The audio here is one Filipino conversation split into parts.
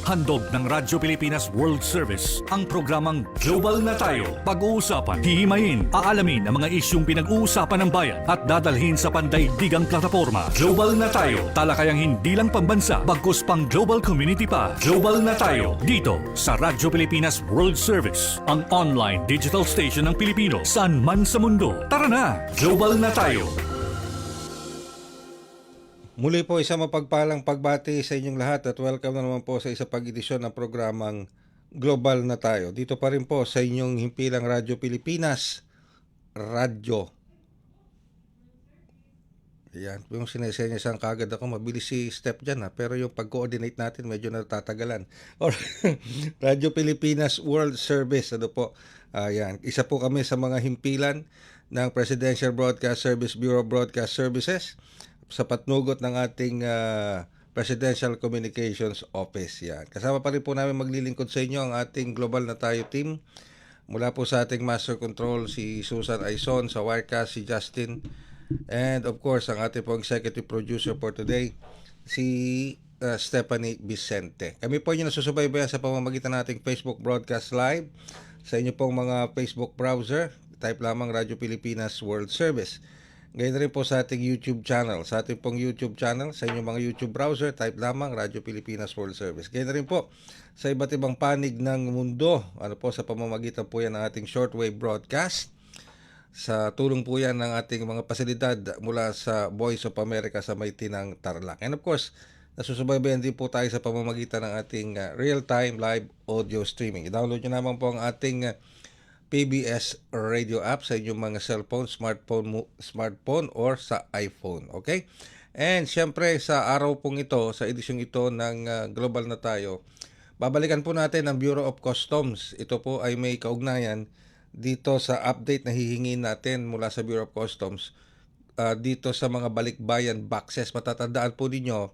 Handog ng Radyo Pilipinas World Service ang programang Global na Tayo. Pag-uusapan, hihimayin, aalamin ang mga isyung pinag-uusapan ng bayan at dadalhin sa pandaigdigang plataforma. Global na Tayo, talakayang hindi lang pambansa, bagkus pang global community pa. Global na Tayo, dito sa Radyo Pilipinas World Service, ang online digital station ng Pilipino saan man sa mundo. Tara na, Global na Tayo! Muli po isang mapagpalang pagbati sa inyong lahat at welcome na naman po sa isa pag-edisyon ng programang Global na Tayo. Dito pa rin po sa inyong himpilang Radyo Pilipinas, Radyo. Yan, yung sinesenyasan kagad ako, mabilis si Step dyan pero yung pag-coordinate natin medyo natatagalan. Or Radyo Pilipinas World Service, ano po. Yan, isa po kami sa mga himpilan ng Presidential Broadcast Service Bureau of Broadcast Services sa patnugot ng ating Presidential Communications Office. Yan. Kasama pa rin po namin maglilingkod sa inyo ang ating Global na Tayo team. Mula po sa ating Master Control, si Susan Aizon, sa Wirecast, si Justin, and of course, ang ating po Executive Producer for today, si Stephanie Vicente. Kami po yung nasusubaybayan sa pamamagitan nating Facebook Broadcast Live. Sa inyo pong mga Facebook browser, type lamang Radyo Pilipinas World Service. Ngayon rin po sa ating YouTube channel. Sa ating pong YouTube channel, sa inyong mga YouTube browser, type lamang Radyo Pilipinas World Service. Ngayon rin po sa iba't ibang panig ng mundo, sa pamamagitan po yan ng ating shortwave broadcast. Sa tulong po yan ng ating mga pasilidad mula sa Voice of America sa Maytinang Tarlac. And of course, nasusubaybayan din po tayo sa pamamagitan ng ating real-time live audio streaming. I-download nyo naman po ang ating PBS radio app sa inyong mga cellphone, smartphone or sa iPhone. Okay? And syempre sa araw pong ito, sa edisyong ito ng Global na Tayo, babalikan po natin ang Bureau of Customs. Ito po ay may kaugnayan dito sa update na hihingin natin mula sa Bureau of Customs dito sa mga balikbayan boxes. Matatandaan po ninyo,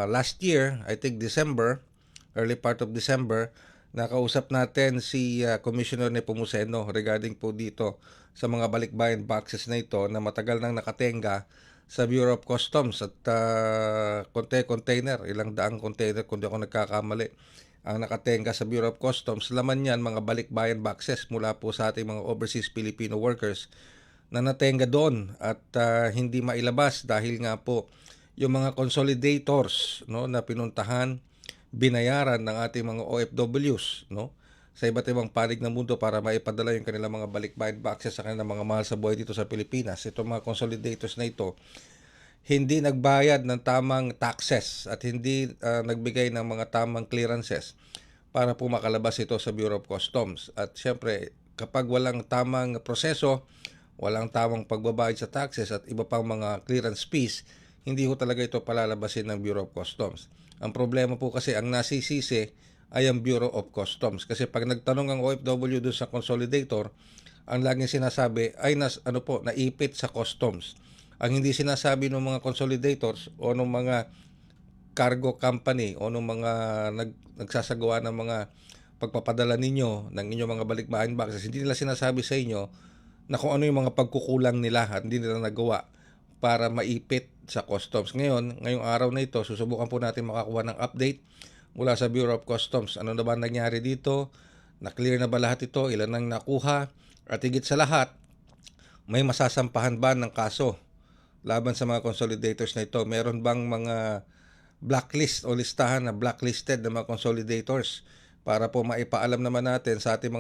last year, I think December, early part of December, nakausap natin si Commissioner Nepomuceno regarding po dito sa mga balikbayan boxes na ito na matagal nang nakatenga sa Bureau of Customs at container, ilang daang container kung di ako nagkakamali, ang nakatenga sa Bureau of Customs. Laman yan mga balikbayan boxes mula po sa ating mga overseas Filipino workers na natenga doon at hindi mailabas dahil nga po yung mga consolidators na pinuntahan, binayaran ng ating mga OFWs sa iba't ibang panig ng mundo para maipadala yung kanilang mga balikbayan boxes sa kanilang mga mahal sa buhay dito sa Pilipinas. Itong mga consolidators na ito hindi nagbayad ng tamang taxes at hindi nagbigay ng mga tamang clearances para po makalabas ito sa Bureau of Customs. At syempre, kapag walang tamang proseso, walang tamang pagbabayad sa taxes at iba pang mga clearance fees, hindi ho talaga ito palalabasin ng Bureau of Customs. Ang problema po kasi ang nasisisi ay ang Bureau of Customs. Kasi pag nagtanong ang OFW doon sa consolidator, ang laging sinasabi ay naipit sa customs. Ang hindi sinasabi ng mga consolidators o ng mga cargo company o ng mga nagsasagawa ng mga pagpapadala ninyo ng inyong mga balikbayan boxes, hindi nila sinasabi sa inyo na kung ano yung mga pagkukulang nila at hindi nila nagawa para maipit sa customs. Ngayong araw na ito, susubukan po natin makakuha ng update mula sa Bureau of Customs. Ano na ba nangyari dito? Na-clear na ba lahat ito? Ilan nang nakuha? At higit sa lahat, may masasampahan ba ng kaso laban sa mga consolidators na ito? Meron bang mga blacklist o listahan na blacklisted na mga consolidators para po maipaalam naman natin sa ating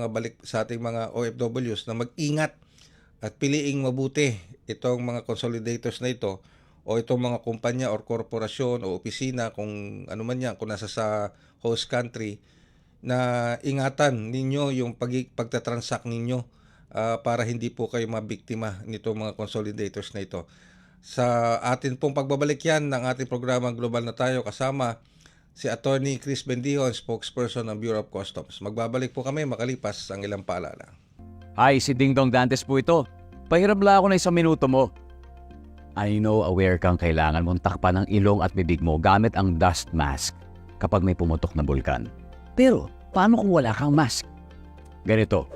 mga OFWs na mag-ingat at piliing mabuti itong mga consolidators na ito o itong mga kumpanya or korporasyon o opisina kung ano man yan, kung nasa sa host country, na ingatan ninyo yung pagtatransact ninyo para hindi po kayo mabiktima nitong mga consolidators na ito. Sa atin pong pagbabalik yan ng ating programang Global na Tayo, kasama si Attorney Chris Bendijon, spokesperson ng Bureau of Customs. Magbabalik po kami makalipas ang ilang paalala. Hi, si Ding Dong Dantes po ito. Pahiram lang ako na 1 minuto mo. I know aware kang kailangan mong takpan ang ilong at bibig mo gamit ang dust mask kapag may pumutok na bulkan. Pero, paano kung wala kang mask? Ganito,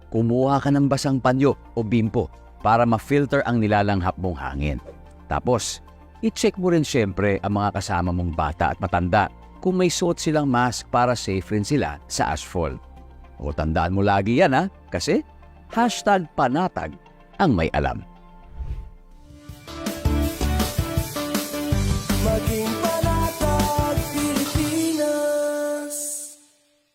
kumuha ka ng basang panyo o bimpo para ma-filter ang nilalanghap mong hangin. Tapos, i-check mo rin syempre ang mga kasama mong bata at matanda kung may suot silang mask para safe rin sila sa ashfall. O tandaan mo lagi yan kasi #panatag ang may alam. Maging panatag Pilipinas.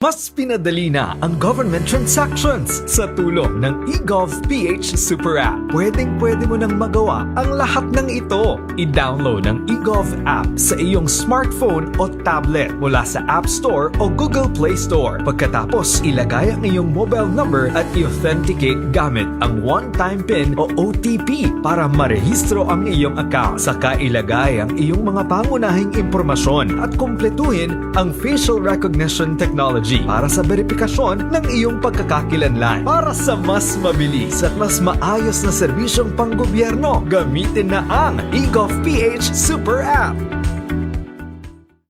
Mas pinadali na ang government transactions sa tulong ng eGovPH Super App. Pwedeng-pwede mo nang magawa ang lahat ng ito. I-download ang eGov app sa iyong smartphone o tablet mula sa App Store o Google Play Store. Pagkatapos, ilagay ang iyong mobile number at i-authenticate gamit ang one-time PIN o OTP para marehistro ang iyong account. Saka ilagay ang iyong mga pangunahing impormasyon at kumpletuhin ang facial recognition technology para sa verifikasyon ng iyong pagkakakilanlan. Para sa mas mabilis at mas maayos na serbisyong panggobyerno, gamitin na ang eGovPH Super App.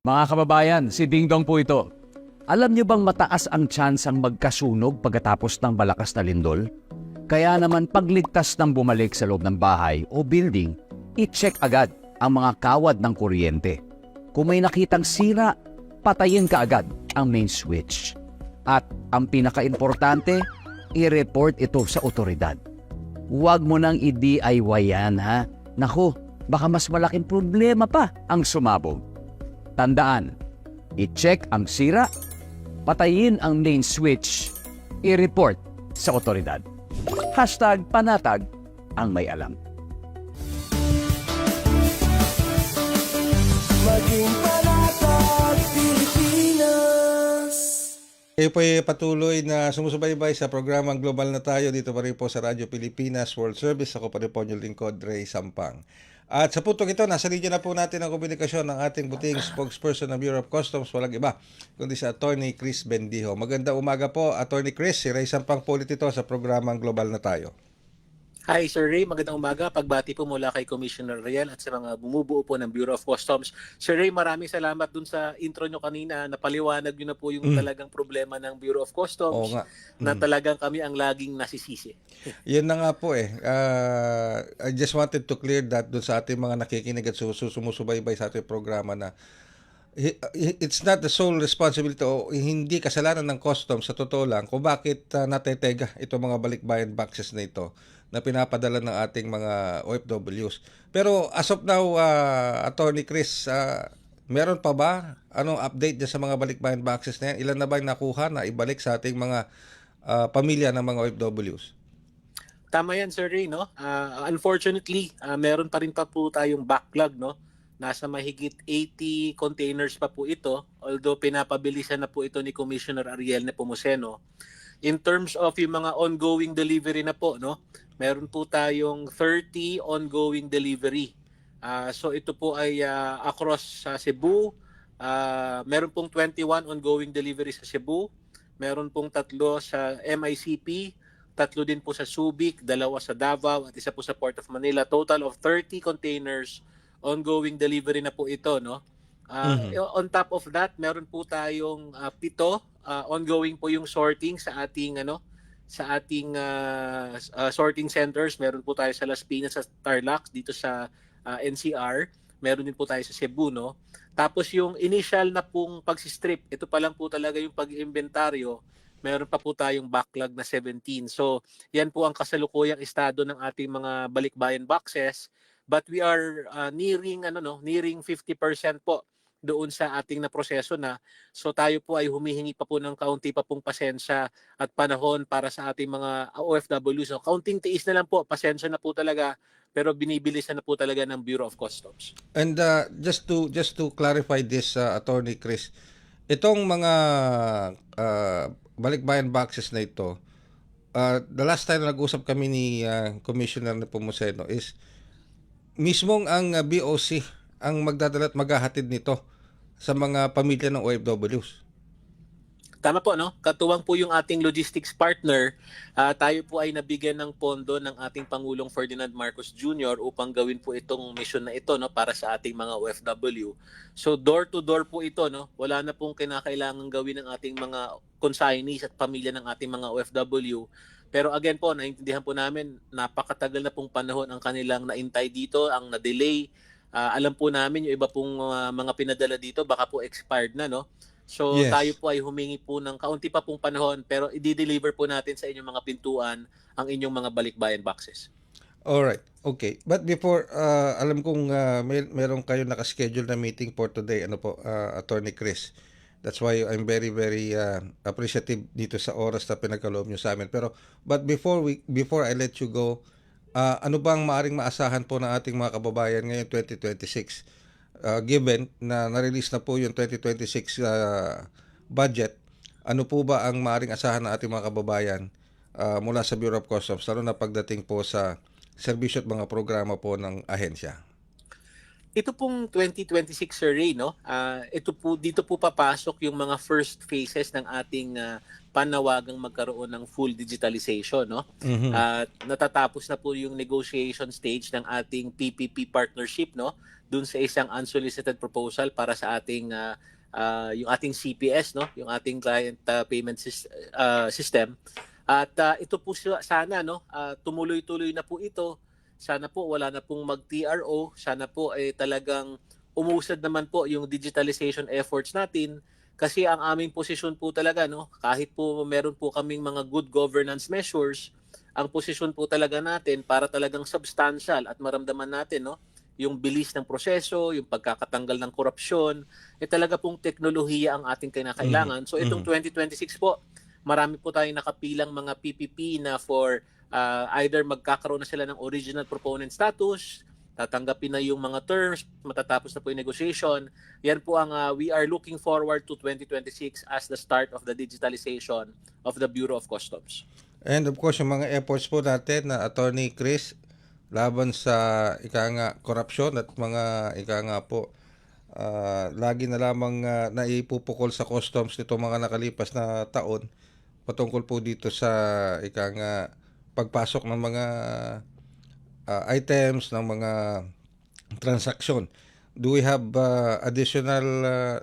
Mga kababayan, si Ding Dong po ito. Alam niyo bang mataas ang tsansang magkasunog pagkatapos ng malakas na lindol? Kaya naman pagligtas ng bumalik sa loob ng bahay o building, i-check agad ang mga kawad ng kuryente. Kung may nakitang sira, patayin ka agad ang main switch. At ang pinaka-importante, i-report ito sa otoridad. Huwag mo nang i-DIY yan Naku, baka mas malaking problema pa ang sumabog. Tandaan, i-check ang sira, patayin ang main switch, i-report sa otoridad. #panatag ang may alam. Maging panatag Pilipinas. Kayo po ay patuloy na sumusubaybay sa programang Global na Tayo dito pa rin po sa Radyo Pilipinas World Service. Ako pa rin po yung lingkod, Ray Sampang. At sa puntong ito, nasa linya na po natin ang komunikasyon ng ating buting spokesperson ng Bureau of Customs, walang iba, kundi si Attorney Chris Bendijo. Magandang umaga po, Attorney Chris. Si Ray Sampang po ulit ito sa programang Global na Tayo. Hi Sir Ray, magandang umaga. Pagbati po mula kay Commissioner Riel at sa mga bumubuo po ng Bureau of Customs. Sir Ray, maraming salamat dun sa intro nyo kanina. Napaliwanag nyo na po yung talagang problema ng Bureau of Customs. Oo nga. Na talagang kami ang laging nasisisi. Yan na nga po I just wanted to clear that dun sa ating mga nakikinig at sumusubaybay sa ating programa na it's not the sole responsibility o hindi kasalanan ng customs sa totoo lang kung bakit natetega itong mga balikbayan boxes na ito na pinapadala ng ating mga OFWs. Pero as of now, Attorney Chris, meron pa ba? Anong update dyan sa mga balikbayan boxes na yan? Ilan na ba yung nakuha na ibalik sa ating mga pamilya ng mga OFWs? Tama yan Sir Ray, no? Unfortunately, meron pa rin pa po tayong backlog, no? Nasa mahigit 80 containers pa po ito, although pinapabilisan na po ito ni Commissioner Ariel Nepomuceno. In terms of yung mga ongoing delivery na po, no? Meron po tayong 30 ongoing delivery. So ito po ay across sa Cebu. Meron pong 21 ongoing delivery sa Cebu. Meron pong 3 sa MICP, 3 din po sa Subic, 2 sa Davao at 1 po sa Port of Manila. Total of 30 containers ongoing delivery na po ito, no? On top of that, meron po tayong 7 ongoing po yung sorting sa ating sorting centers. Meron po tayo sa Las Piñas, sa Tarlac, dito sa NCR. Meron din po tayo sa Cebu, no? Tapos yung initial na pong pagsistrip, ito pa lang po talaga yung pag-inventaryo. Meron pa po tayong backlog na 17. So, yan po ang kasalukuyang estado ng ating mga balikbayan boxes. But we are nearing 50% po doon sa ating na proseso na. So tayo po ay humihingi pa po ng kaunti pa pong pasensya at panahon para sa ating mga OFWs. So kaunting tiis na lang po, pasensya na po talaga, pero binibilisan na po talaga ng Bureau of Customs. And just to clarify this, Attorney Chris, itong mga balikbayan boxes na ito, the last time na nag-usap kami ni Commissioner Nepomuceno is mismong ang BOC ang magdadala at maghahatid nito sa mga pamilya ng OFWs. Tama po, no? Katuwang po yung ating logistics partner. Tayo po ay nabigyan ng pondo ng ating Pangulong Ferdinand Marcos Jr. upang gawin po itong mission na ito, no, para sa ating mga OFW. So door to door po ito, no? Wala na pong kinakailangang gawin ng ating mga consignees at pamilya ng ating mga OFW. Pero again po, naintindihan po namin, napakatagal na pong panahon ang kanilang naintay dito, ang na-delay. alam po namin yung iba pong mga pinadala dito baka po expired na, no? So Yes. tayo po ay humingi po ng kaunti pa pong panahon pero i-deliver po natin sa inyong mga pintuan ang inyong mga balikbayan boxes. Alright, okay. But before, alam kong meron kayo nakaschedule na meeting for today, ano po, Attorney Chris. That's why I'm very, very appreciative dito sa oras na pinagkaloob nyo sa amin. But before I let you go, ano bang maaring maasahan po ng ating mga kababayan ngayong 2026? Given na na-release na po yung 2026 budget, ano po ba ang maaring asahan ng ating mga kababayan mula sa Bureau of Customs, lalo na pagdating po sa serbisyo at mga programa po ng ahensya? Ito pong 2026 survey, no? Dito po papasok yung mga first phases ng ating panawagang magkaroon ng full digitalization, no? At natatapos na po yung negotiation stage ng ating PPP partnership, no? Dun sa isang unsolicited proposal para sa ating yung ating CPS, no? Yung ating client payment system. At ito po sana, no? Tumuloy-tuloy na po ito. Sana po wala na pong mag-TRO. Sana po ay talagang umusad naman po yung digitalization efforts natin. Kasi ang aming posisyon po talaga, no, kahit po meron po kaming mga good governance measures, ang posisyon po talaga natin para talagang substantial at maramdaman natin, no, yung bilis ng proseso, yung pagkakatanggal ng korupsyon, talaga pong teknolohiya ang ating kinakailangan. So itong 2026 po, marami po tayong nakapilang mga PPP na for either magkakaroon na sila ng original proponent status, tatanggapin na yung mga terms, matatapos na po yung negotiation. Yan po ang we are looking forward to 2026 as the start of the digitalization of the Bureau of Customs. And of course, yung mga efforts po natin na Attorney Chris laban sa korupsyon at mga po lagi na lamang naipupukol sa customs nito mga nakalipas na taon patungkol po dito sa pagpasok ng mga items, ng mga transaksyon. Do we have additional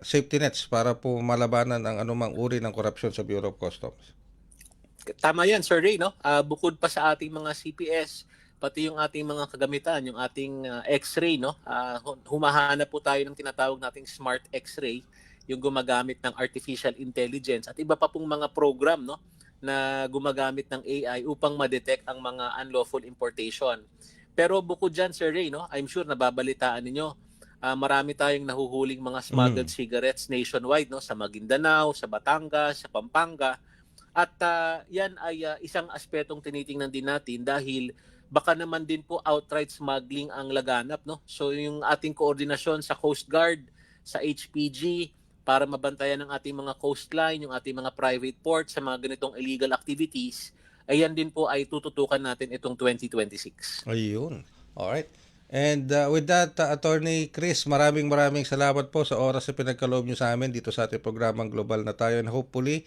safety nets para po malabanan ang anumang uri ng korupsyon sa Bureau of Customs? Tama yan, Sir Ray, no? Bukod pa sa ating mga CPS, pati yung ating mga kagamitan, yung ating X-ray, no? Humahanap po tayo ng tinatawag nating smart X-ray, yung gumagamit ng artificial intelligence at iba pa pong mga program, no, na gumagamit ng AI upang ma-detect ang mga unlawful importation. Pero bukod dyan, Sir Ray, no, I'm sure nababalitaan ninyo, marami tayong nahuhuling mga smuggled cigarettes nationwide, no, sa Maguindanao, sa Batangas, sa Pampanga. At yan ay isang aspetong tinitingnan din natin dahil baka naman din po outright smuggling ang laganap, no? So yung ating koordinasyon sa Coast Guard, sa HPG, para mabantayan ang ating mga coastline, yung ating mga private ports sa mga ganitong illegal activities, ayan din po ay tututukan natin itong 2026. Ayun. Alright. And with that, Attorney Chris, maraming salamat po sa oras na pinagkaloob nyo sa amin dito sa ating programang Global na Tayo. And hopefully,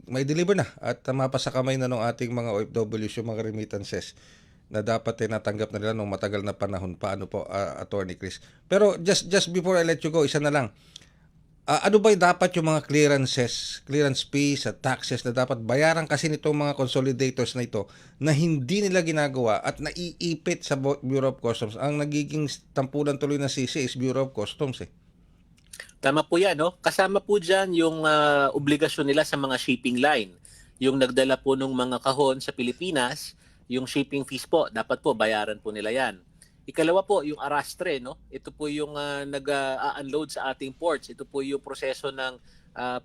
mai-deliver na at mapasakamay na ng ating mga OFWs yung mga remittances na dapat natanggap na nila nung matagal na panahon pa, Attorney Chris. Pero just before I let you go, isa na lang. Ano ba dapat yung mga clearance fees at taxes na dapat bayaran kasi nitong mga consolidators na ito na hindi nila ginagawa at naiipit sa Bureau of Customs? Ang nagiging tampulan tuloy na sisi is Bureau of Customs eh. Tama po yan, no? Kasama po dyan yung obligasyon nila sa mga shipping line. Yung nagdala po ng mga kahon sa Pilipinas, yung shipping fees po, dapat po bayaran po nila yan. Ikalawa po, yung arrastre, no? Ito po yung nag-unload sa ating ports. Ito po yung proseso ng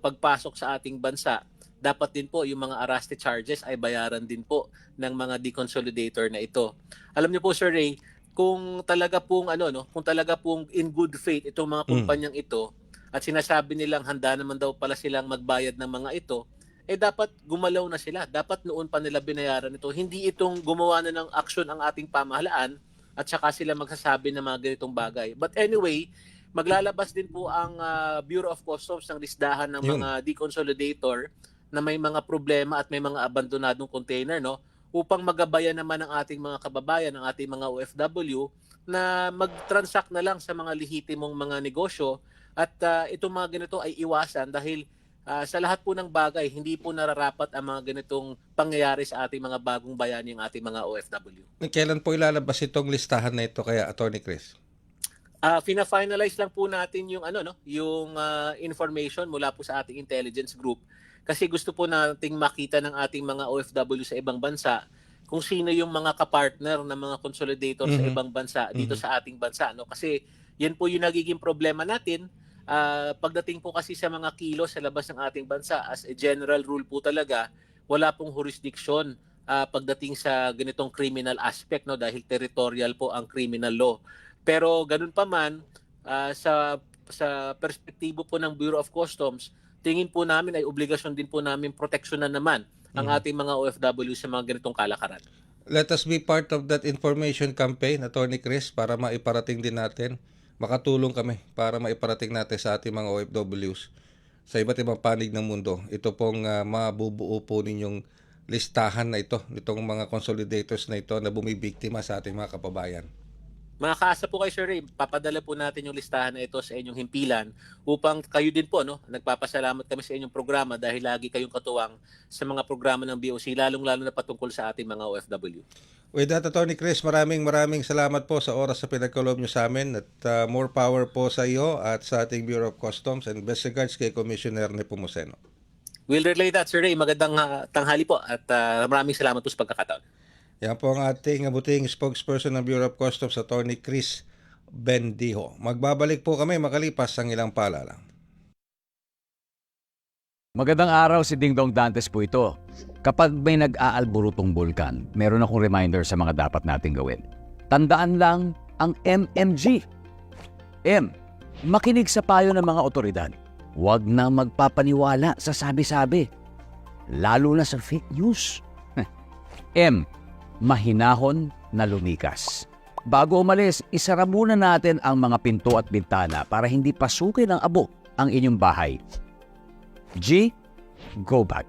pagpasok sa ating bansa. Dapat din po yung mga arrastre charges ay bayaran din po ng mga deconsolidator na ito. Alam niyo po, Sir Ray, kung talaga pong kung talaga pong in good faith itong mga kumpanyang ito at sinasabi nilang handa naman daw pala silang magbayad ng mga ito, dapat gumalaw na sila. Dapat noon pa nila binayaran ito. Hindi itong gumawa na ng aksyon ang ating pamahalaan at saka sila magsasabi ng mga ganitong bagay. But anyway, maglalabas din po ang Bureau of Customs ng listahan ng mga deconsolidator na may mga problema at may mga abandonadong container, no? Upang magabayan naman ang ating mga kababayan, ang ating mga OFW na mag-transact na lang sa mga lehitimong mga negosyo at itong mga ganito ay iwasan dahil sa lahat po ng bagay, hindi po nararapat ang mga ganitong pangyayari sa ating mga bagong bayani, ang ating mga OFW. Kailan po ilalabas itong listahan na ito kaya, Attorney Chris? Fina-finalize lang po natin yung yung information mula po sa ating intelligence group kasi gusto po nating makita ng ating mga OFW sa ibang bansa kung sino yung mga kapartner ng mga consolidator sa ibang bansa dito sa ating bansa, no? Kasi yan po yung nagiging problema natin. Pagdating po kasi sa mga kilo sa labas ng ating bansa, as a general rule po talaga, wala pong jurisdiction pagdating sa ganitong criminal aspect, no, dahil territorial po ang criminal law. Pero ganun pa man, sa perspektibo po ng Bureau of Customs, tingin po namin ay obligasyon din po namin proteksyonan naman ang ating mga OFW sa mga ganitong kalakaran. Let us be part of that information campaign, Attorney Chris, para maiparating din natin. Makatulong kami para maiparating natin sa ating mga OFWs sa iba't ibang panig ng mundo. Ito pong mabubuo po ninyong listahan na ito, nitong mga consolidators na ito na bumibiktima sa ating mga kababayan. Makakaasa po kayo, Sir Ray, papadala po natin yung listahan na ito sa inyong himpilan upang kayo din po, no, nagpapasalamat kami sa inyong programa dahil lagi kayong katuwang sa mga programa ng BOC, lalong-lalo na patungkol sa ating mga OFW. With that, Attorney Chris, maraming salamat po sa oras sa pinagkaloob nyo sa amin at more power po sa iyo at sa ating Bureau of Customs, and best regards kay Commissioner Nepomuceno. We'll relay that, Sir Ray. Magandang tanghali po at maraming salamat po sa pagkakataon. Yan po ang ating abuting spokesperson ng Bureau of Customs, Attorney Chris Bendijo. Magbabalik po kami makalipas ang ilang paalala. Magandang araw, si Ding Dong Dantes po ito. Kapag may nag-aalburutong bulkan, meron akong reminder sa mga dapat nating gawin. Tandaan lang ang MMG. M. Makinig sa payo ng mga otoridad. Huwag na magpapaniwala sa sabi-sabi. Lalo na sa fake news. M. Mahinahon na lumikas. Bago umalis, isara muna natin ang mga pinto at bintana para hindi pasukin ng abo ang inyong bahay. G. Go bag.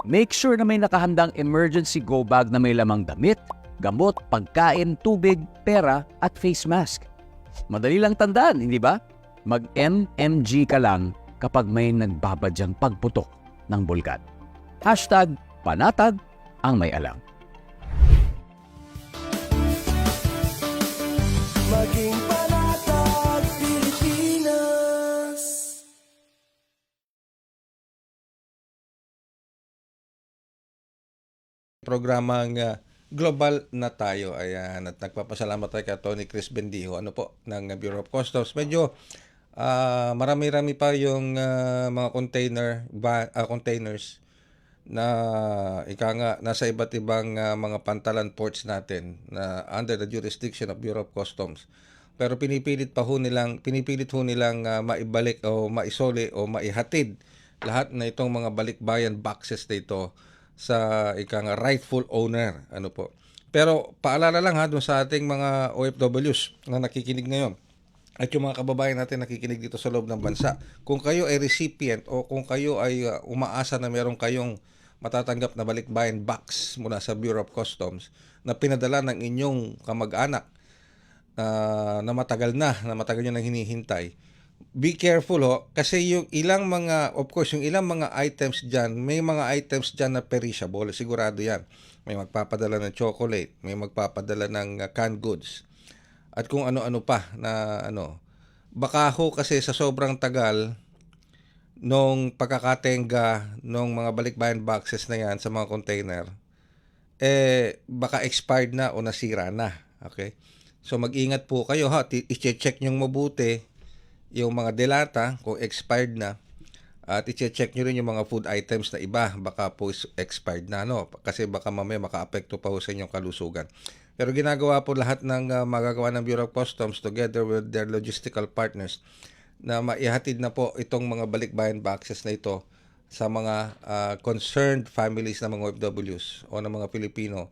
Make sure na may nakahandang emergency go bag na may lamang damit, gamot, pagkain, tubig, pera at face mask. Madali lang tandaan, hindi ba? Mag-MMG ka lang kapag may nagbabadyang pagputok ng bulkan. #panatag ang may alam. Maging panatag Pilipinas. Programang Global na tayo. Ayan, at nagpapasalamat tayo kay Tony Chris Bendijo, ng Bureau of Customs. Medyo marami-rami pa yung mga containers na nasa iba't ibang mga pantalan ports natin na under the jurisdiction of Bureau of Customs. Pero pinipilit ho nilang maibalik o maisoli o maihatid lahat na itong mga balikbayan boxes dito sa rightful owner. Pero paalala lang doon sa ating mga OFWs na nakikinig ngayon at yung mga kababayan natin nakikinig dito sa loob ng bansa. Kung kayo ay recipient o kung kayo ay umaasa na meron kayong matatanggap na balikbayan box mula sa Bureau of Customs na pinadala ng inyong kamag-anak na matagal nyo nang hinihintay, be careful kasi yung ilang mga items dyan, may mga items dyan na perishable, sigurado yan. May magpapadala ng chocolate, may magpapadala ng canned goods, at kung ano-ano pa na baka kasi sa sobrang tagal nung pagkakatenga nung mga balikbayan boxes na yan sa mga container, baka expired na o nasira na. Okay? So mag-ingat po kayo i-check nyo mabuti yung mga delata kung expired na, at i-check nyo rin yung mga food items na iba, baka po expired na, kasi baka mamaya maka-apekto pa sa inyong kalusugan. Pero ginagawa po lahat ng magagawa ng Bureau of Customs together with their logistical partners na maihatid na po itong mga balikbayan boxes na ito sa mga concerned families ng mga OFWs o ng mga Pilipino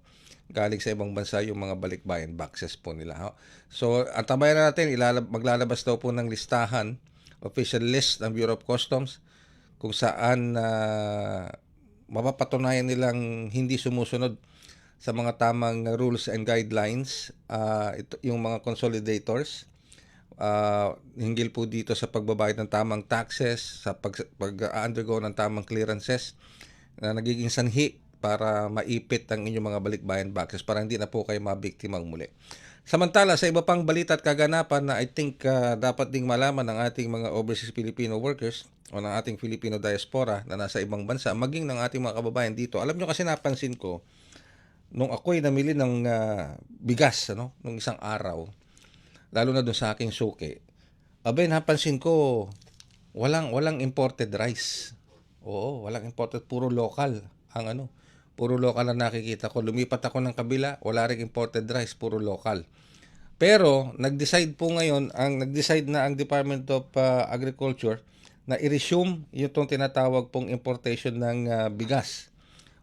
galing sa ibang bansa, yung mga balikbayan boxes po nila. So, antabayan na natin, maglalabas daw po ng listahan, official list ng Bureau of Customs, kung saan mapapatunayan nilang hindi sumusunod sa mga tamang rules and guidelines yung mga consolidators. hinggil po dito sa pagbabayad ng tamang taxes, sa pag-undergo ng tamang clearances na nagiging sanhi para maipit ang inyong mga balikbayan boxes para hindi na po kayo mabiktimang muli. Samantala, sa iba pang balita at kaganapan na I think dapat ding malaman ng ating mga overseas Filipino workers o ng ating Filipino diaspora na nasa ibang bansa, maging ng ating mga kababayan dito. Alam nyo kasi napansin ko, nung ako'y namili ng bigas, nung isang araw, lalo na dun sa aking suki, abay napansin ko, walang imported rice. Oo, walang imported, puro local puro local na nakikita ko. Lumipat ako ng kabila, wala ring imported rice, puro local. Pero nag-decide na ang Department of Agriculture na i-resume itong tinatawag pong importation ng bigas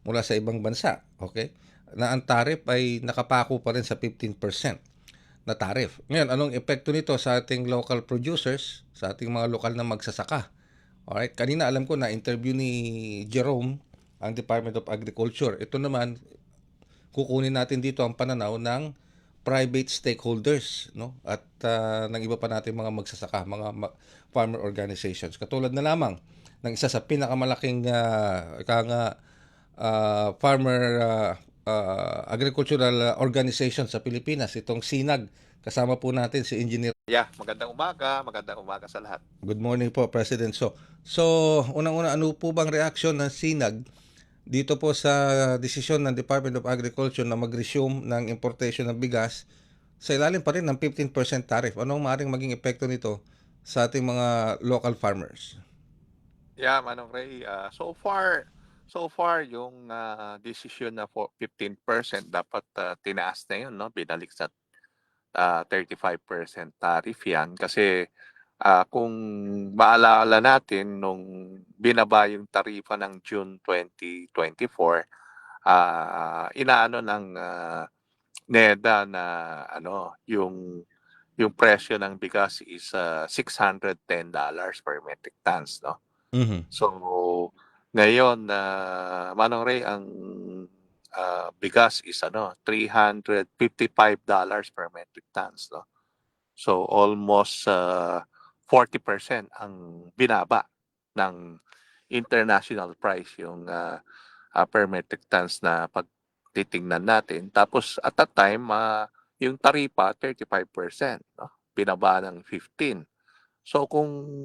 mula sa ibang bansa, okay? Na ang tariff ay nakapako pa rin sa 15% na tariff. Ngayon, anong epekto nito sa ating local producers, sa ating mga lokal na magsasaka? Alright, kanina alam ko na interview ni Jerome ang Department of Agriculture. Ito naman, kukunin natin dito ang pananaw ng private stakeholders, at ng iba pa natin mga magsasaka, mga farmer organizations. Katulad na lamang ng isa sa pinakamalaking farmer agricultural organization sa Pilipinas, itong SINAG. Kasama po natin si Engineer. Yeah, magandang umaga sa lahat. Good morning po, President. So unang-una, ano po bang reaksyon ng SINAG dito po sa desisyon ng Department of Agriculture na mag-resume ng importation ng bigas sa ilalim pa rin ng 15% tariff? Anong maaaring maging epekto nito sa ating mga local farmers? Yeah, Manong Ray, so far yung decision na for 15% dapat tinaas na yun, no? Binalik sa 35% tariff yan kasi kung maalala natin nung binaba yung tarifa ng June 2024, inaano ng NEDA na yung presyo ng bigas is $610 per metric tons, no? Mm-hmm. So ngayon Manong Ray, ang bigas is $355 per metric tons, no? So almost 40% ang binaba ng international price yung per metric tons na pagtitingnan natin. Tapos at that time yung taripa 35%, no? Binaba ng 15%. So kung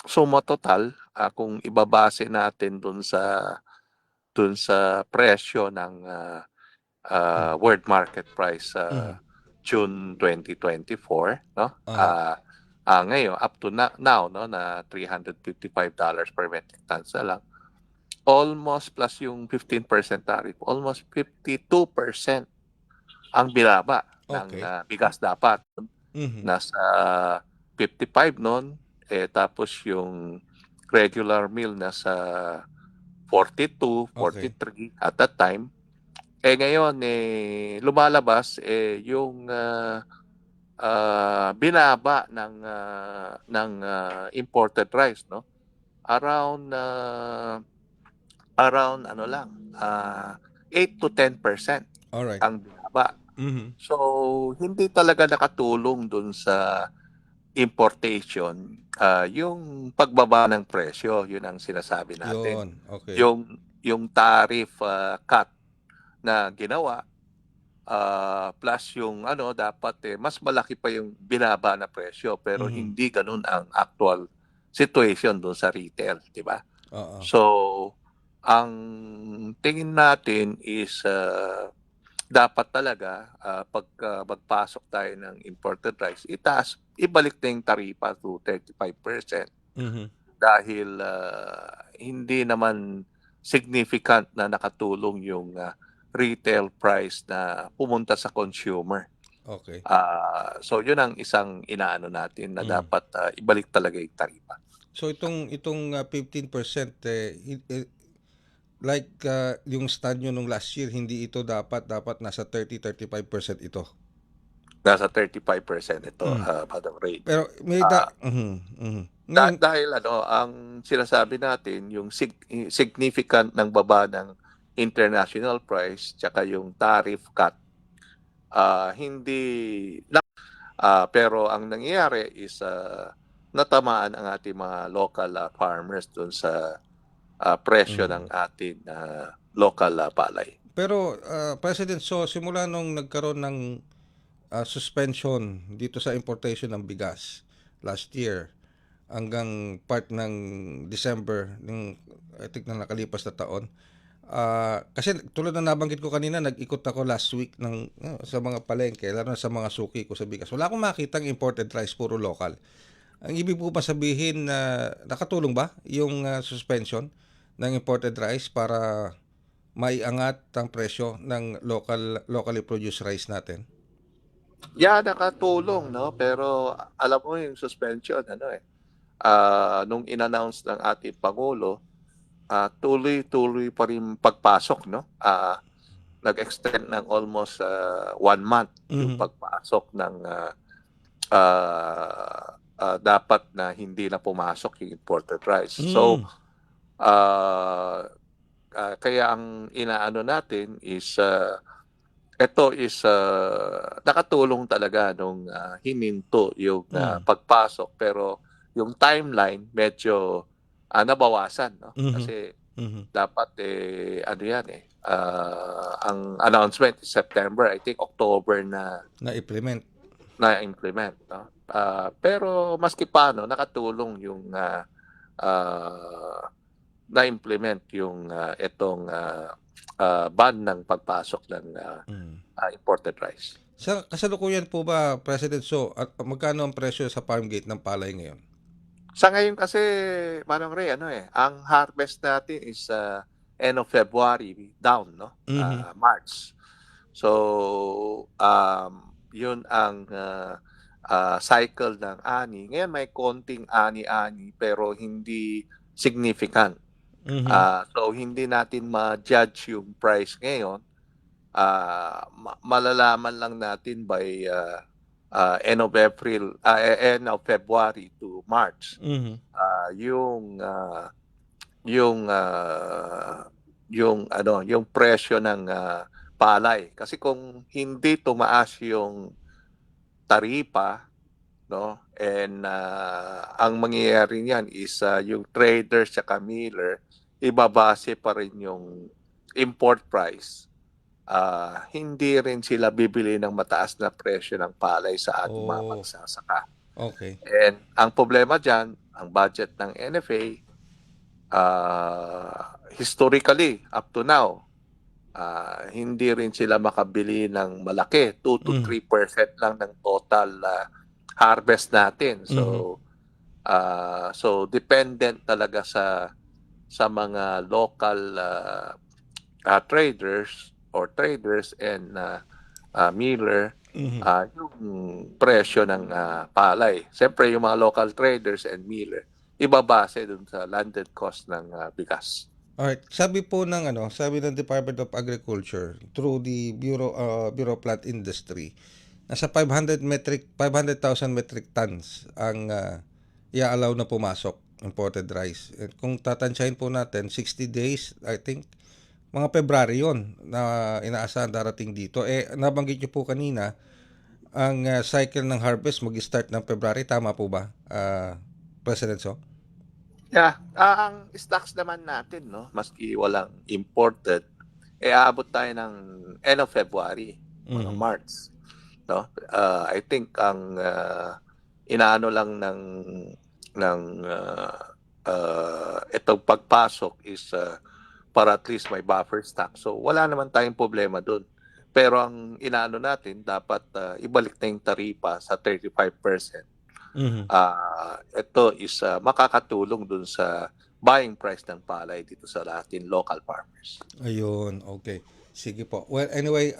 suma total, kung ibabase natin dun sa presyo ng world market price June 2024, no? Ngayon up to now, no, na $355 per metric tons na lang. Almost plus yung 15% tariff, almost 52% ang binaba ng bigas dapat. Mm-hmm. Nasa 55 noon, tapos yung regular meal nasa 42, 43 at that time. Ngayon lumalabas yung binaba ng imported rice, no? Around 8 to 10% Alright. ang binaba. Mm-hmm. So hindi talaga nakatulong dun sa importation yung pagbaba ng presyo. Yun ang sinasabi natin. Yun. Okay. Yung tariff cut na ginawa plus yung dapat mas malaki pa yung binaba na presyo pero hindi ganun ang actual situation doon sa retail, di ba? So ang tingin natin is dapat talaga pag magpasok tayo ng imported rice, ibalik na yung taripa to 35%. Mm-hmm. Dahil hindi naman significant na nakatulong yung retail price na pumunta sa consumer. Okay. So yun ang isang inaano natin na dapat ibalik talaga yung taripa. So itong 15% like yung stand nyo nung last year, hindi ito dapat nasa 30-35% ito. Nasa 35% ito, Madam Ray. Pero may dahil ang sinasabi natin, yung significant ng baba ng international price tsaka yung tariff cut, hindi Pero ang nangyayari is natamaan ang ating mga local farmers doon sa presyo ng ating local palay. Pero President, so simula nung nagkaroon ng suspension dito sa importation ng bigas last year hanggang part ng December ng I think na nakalipas na taon. Kasi tulad ng nabanggit ko kanina, nag-ikot ako last week sa mga palengke, lalo na sa mga suki ko sa bigas. Wala akong makitang imported rice, puro local. Ang ibig po ba sabihin na nakatulong ba yung suspension ng imported rice para maiangat ang presyo ng locally produced rice natin? Yeah, nakatulong, no? Pero alam mo yung suspension, nung in-announce ng ating Pangulo, tuloy-tuloy pa rin pagpasok, no? Nag-extend ng almost 1 month yung pagpasok ng dapat na hindi na pumasok yung imported rice. So, kaya ang inaano natin is ito is nakatulong talaga nung hininto yung pagpasok, pero yung timeline medyo nabawasan, no? Kasi dapat ano yan ang announcement is September, I think October na Na-implement. no? Pero maski paano nakatulong yung na-implement yung itong ban ng pagpasok ng imported rice. Sa kasalukuyan po ba, President, so at magkano ang presyo sa farm gate ng palay ngayon? Sa ngayon kasi, Manong Ray, ang harvest natin is end of February down, no? March. So, yun ang cycle ng ani. Ngayon may konting ani-ani pero hindi significant. So, hindi natin ma-judge yung price ngayon. Malalaman lang natin by end of February to March. Yung presyo ng palay. Kasi kung hindi tumaas yung taripa, no? And ang mangyayari niyan is yung traders sa miller ibabase pa rin yung import price. Hindi rin sila bibili ng mataas na presyo ng palay sa ating mga magsasaka. Okay. And ang problema dyan, ang budget ng NFA, historically, up to now, hindi rin sila makabili ng malaki. 2 to 3% lang ng total harvest natin. So, so dependent talaga sa mga local traders and miller yung presyo ng palay. Siyempre yung mga local traders and miller ibabase dun sa landed cost ng bigas. Alright, sabi ng Department of Agriculture through the Bureau of Plant Industry, nasa 500,000 metric tons ang i-allow na pumasok imported rice. And kung tatansyahin po natin, 60 days, I think, mga February yon na inaasahan darating dito. Nabanggit nyo po kanina, ang cycle ng harvest mag-start ng February. Tama po ba, President So? Yeah, ang stocks naman natin, no, maski walang imported, aabot tayo ng end of February, mga March, no? I think ang inaano lang ng itong pagpasok is para at least may buffer stock. So wala naman tayong problema doon. Pero ang inaano natin, dapat ibalik na yung taripa sa 35%. Ito is makakatulong dun sa buying price ng palay dito sa ating local farmers. Ayun, okay. Sige po. Well, anyway,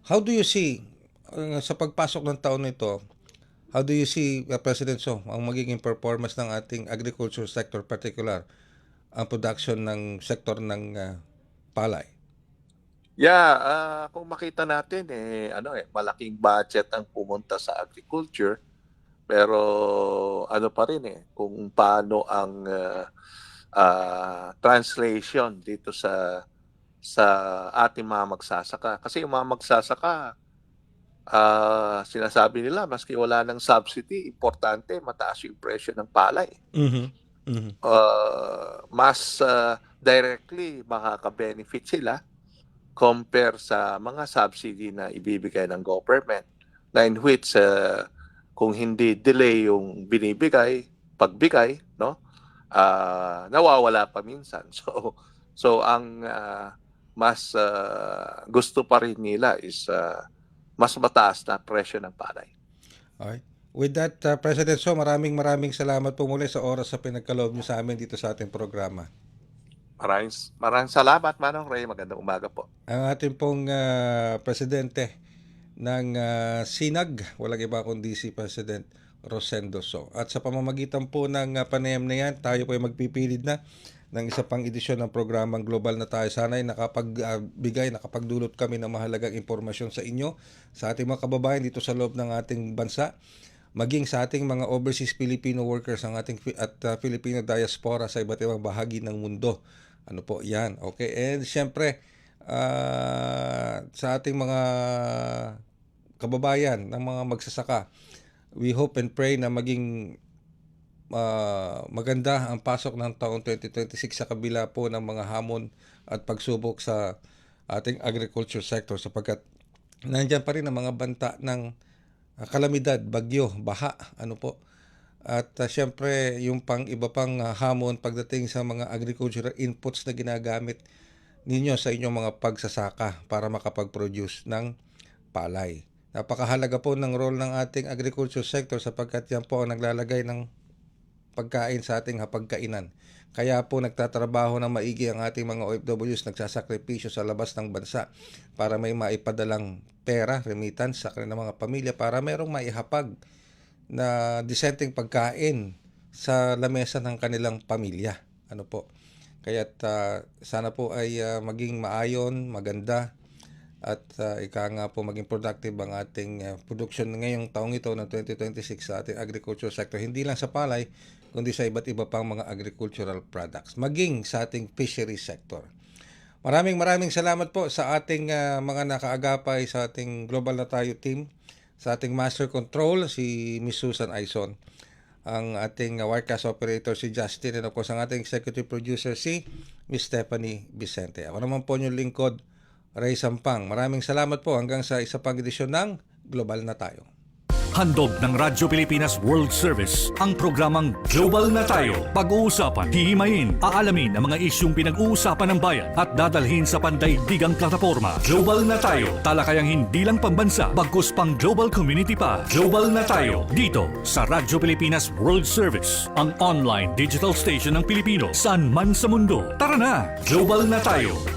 how do you see, sa pagpasok ng taon nito, how do you see, President So, ang magiging performance ng ating agriculture sector, particular, ang production ng sektor ng palay? Yeah, kung makita natin, malaking budget ang pumunta sa agriculture. Pero ano pa rin kung paano ang translation dito sa ating mga magsasaka. Kasi yung mga magsasaka, sinasabi nila maski wala ng subsidy, importante mataas yung presyo ng palay. Mas directly makaka-benefit sila compare sa mga subsidy na ibibigay ng government, na in which kung hindi delay yung pagbigay, no, nawawala pa minsan. So ang mas gusto pa rin nila is mas mataas na presyo ng palay. Okay. With that, President So, maraming salamat po muli sa oras sa pinagkaloob niyo sa amin dito sa ating programa. Maraming salamat, Manong Ray. Magandang umaga po. Ang ating pong presidente ng SINAG, walang iba kundi si President Rosendo So. At sa pamamagitan po ng panayam na yan, tayo po ay magpipilid na ng isa pang edisyon ng programang Global na Tayo. Sana'y nakapagdulot kami ng mahalagang impormasyon sa inyo, sa ating mga kababayan dito sa loob ng ating bansa, maging sa ating mga overseas Filipino workers at Filipino diaspora sa iba't ibang bahagi ng mundo. Ano po yan? Okay. And siyempre, sa ating mga kababayan, ng mga magsasaka, we hope and pray na maging maganda ang pasok ng taong 2026 sa kabila po ng mga hamon at pagsubok sa ating agriculture sector, sapagkat nandyan pa rin ang mga banta ng kalamidad, bagyo, baha, ano po. At siyempre, yung iba pang hamon pagdating sa mga agricultural inputs na ginagamit ninyo sa inyong mga pagsasaka para makapag-produce ng palay. Napakahalaga po ng role ng ating agriculture sector, sapagkat yan po ang naglalagay ng pagkain sa ating hapagkainan. Kaya po nagtatrabaho ng maigi ang ating mga OFWs, nagsasakripisyo sa labas ng bansa para may maipadalang pera, remittance sa kanilang mga pamilya, para mayroong maihapag na disenteng pagkain sa lamesa ng kanilang pamilya. Ano po? Kaya sana po ay maging maayon, maganda, at ika nga po maging productive ang ating production ngayong taong ito ng 2026 sa ating agriculture sector. Hindi lang sa palay, kundi sa iba't iba pang mga agricultural products, maging sa ating fishery sector. Maraming salamat po sa ating mga nakaagapay sa ating Global na Tayo team, sa ating Master Control, si Miss Susan Aison, ang ating Wirecast Operator, si Justin, and of course ang ating Executive Producer, si Miss Stephanie Vicente. Ako naman po yung lingkod, Ray Sampang. Maraming salamat po, hanggang sa isa pang edisyon ng Global na Tayo. Handog ng Radyo Pilipinas World Service ang programang Global na Tayo. Pag-uusapan, hihimayin, aalamin ang mga isyung pinag-uusapan ng bayan at dadalhin sa pandaigdigang plataforma. Global na Tayo, talakayang hindi lang pambansa, bagkus pang global community pa. Global na Tayo, dito sa Radyo Pilipinas World Service, ang online digital station ng Pilipino saan man sa mundo. Tara na! Global na Tayo!